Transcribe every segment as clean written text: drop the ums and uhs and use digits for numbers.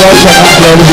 11 احلى ولد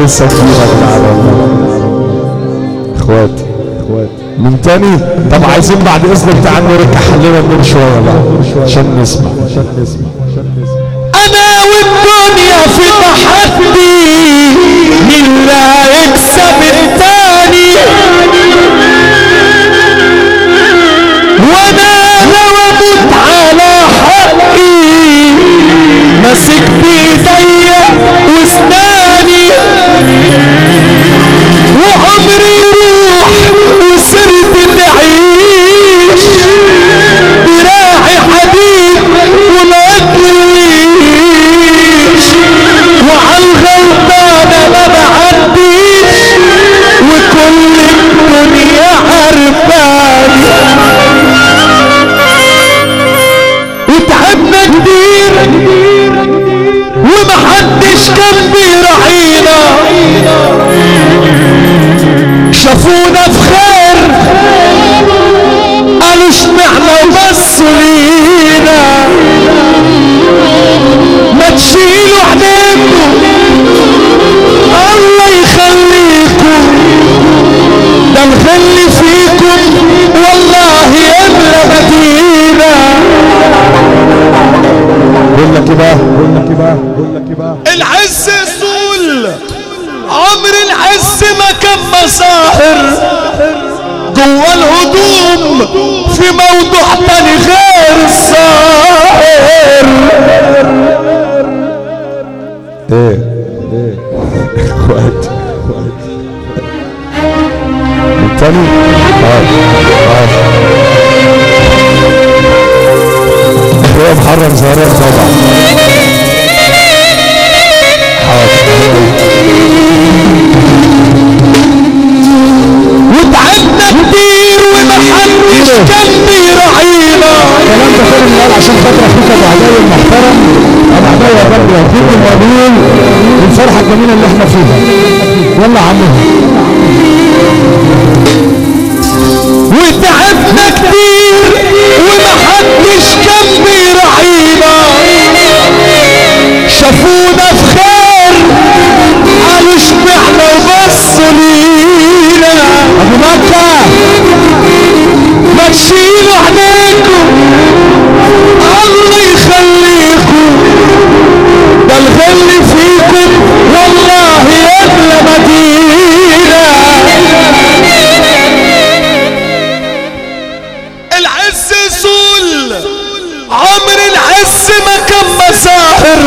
لسه كتير اخواتي من تاني. طب عايزين بعد اذنك تعالوا نركع حلنا النور شويه بقى عشان نسمع. انا والدنيا في تحدي مين اللي هيكسب التاني، وانا لو اموت على حقي ماسك بايديا واسناني وعمري يروح وصرت تعيش براعي حديد وما تلويش وعالغلطانة ما بعديش وكل الدنيا عرفاني وتعبنا كتير ومحدش كان بيراعينا، شافونا في خير قالوا اشمعنا وبصوا لينا، ما تشيلوا عينيكم الله يخليكم، ده الغل فيكم والله يملى مدينة. بقول لك بقى العز يزول، عمر العز ما كان مظاهر جوا الهدوم في موضوع تاني غير الظاهر. ايه اخواتي التاني هو محرم زهران طبعا. وتعبنا كتير ومحدش كان بيراعينا. الكلام ده خير من قال عشان خاطر اخوك ابو عداوي المحترم، ابو عداوي يا رب يهديك المقبول والفرحه الجميله اللي احنا فيها. يلا عمهم. وتعبنا كتير ومحدش كان بيراعينا، شافونا في خير قالوا اشمعنا وبصوا لينا. ابو مكة ما تشيلوا عينيكم الله يخليكم، ده الغل فيكم والله يملى مدينة. العز يزول، عمر العز ما كان مظاهر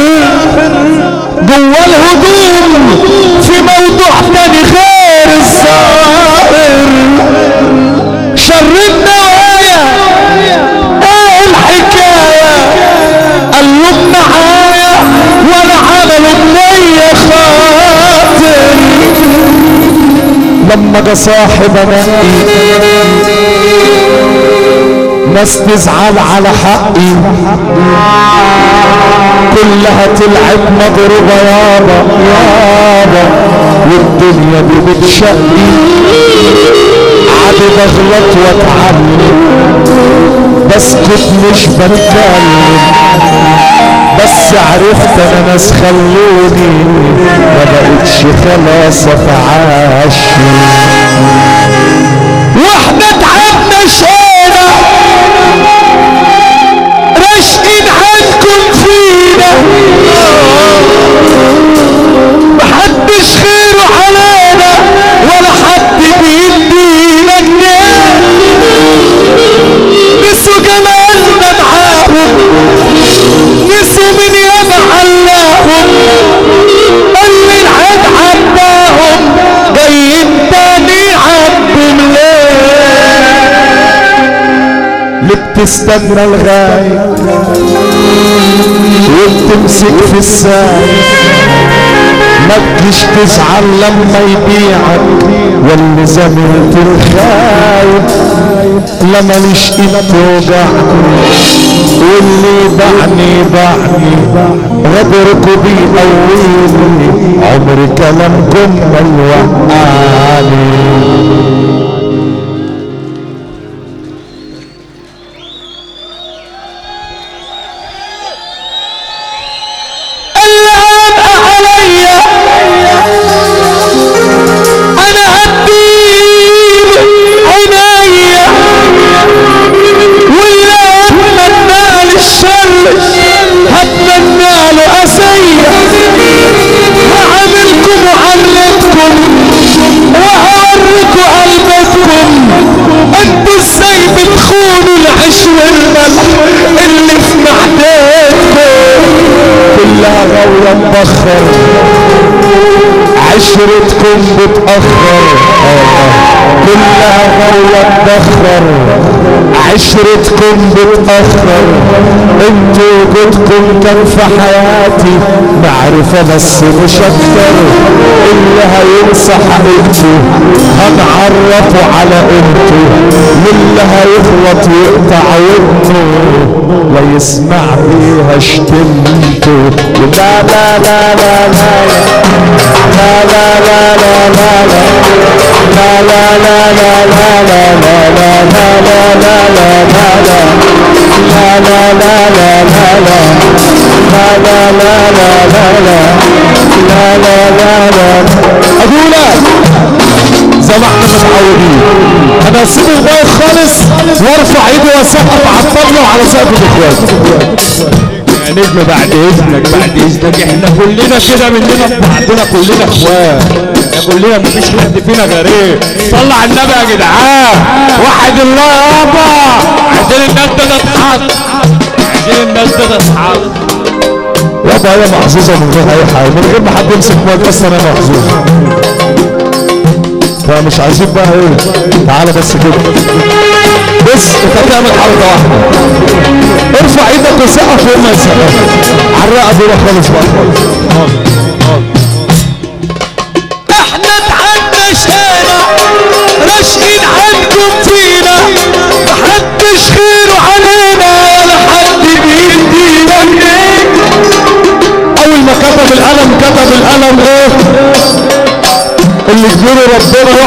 كصاحب نقي ناس تزعل على حقي كلها طلعت مضروبة يابا يابا والدنيا دي بتشقي عادي بغلط واتعلم بسكت مش بتكلم بس عرفت انا ناس خلوني ما بقتش خلاص اتعاشي واحنا تعبنا شينا راشقين عنكم فينا محدش خيره علينا ولا حد بيدينا جنيه نسوا جمالنا معاهم نسوا من ياما علاهم اللي العيد عباهم جايين تاني عبهم ليه بتستنى الغاية وبتمسك في الساعة ما تجيش تزعل لما يبيعك واللي زميلت الخايب لا ماليش ايد توجعني واللي باعني غدركوا بيقويني عمري كلامكم ما يوقعني بتأخر عشرتكم بتأخر كلها غوة تأخر عشرتكم بتأخر انتوا وجودكم كان في حياتي معرفة بس مش اكتر اللي هينسى حقيقته هنعرفه على قيمته واللي هيغلط يقطع ودنه لا يسمع بيها شتمته لا لا لا لا لا لا لا لا لا لا لا لا لا لا لا لا لا لا لا زي ما احنا متعودين انا اسيب المايك خالص وارفع ايدي واسقف على الطبله وعلى سقف الاخوات يا نجم بعد اذنك احنا كلنا كده مننا بعضنا كلنا اخوات كلنا مفيش حد فينا غريب صلى على النبي يا جدعان وحد الله يابا عايزين الناس ده تتحط يابا هي محظوظه من غير اي حاجه من غير ما حد يمسك مواد بس انا محظوظ فمش عايزين بقى ايه تعالى بس كده بس انت هتعمل حركه واحده ارفع ايدك وسقف وهم يسقف على الرقبه كده خالص بقى احنا اتعدشنا راشقين عنكم فينا محدش خيره علينا ولا حد بيدينا اول ما كتب القلم ايه اللي كبير ربنا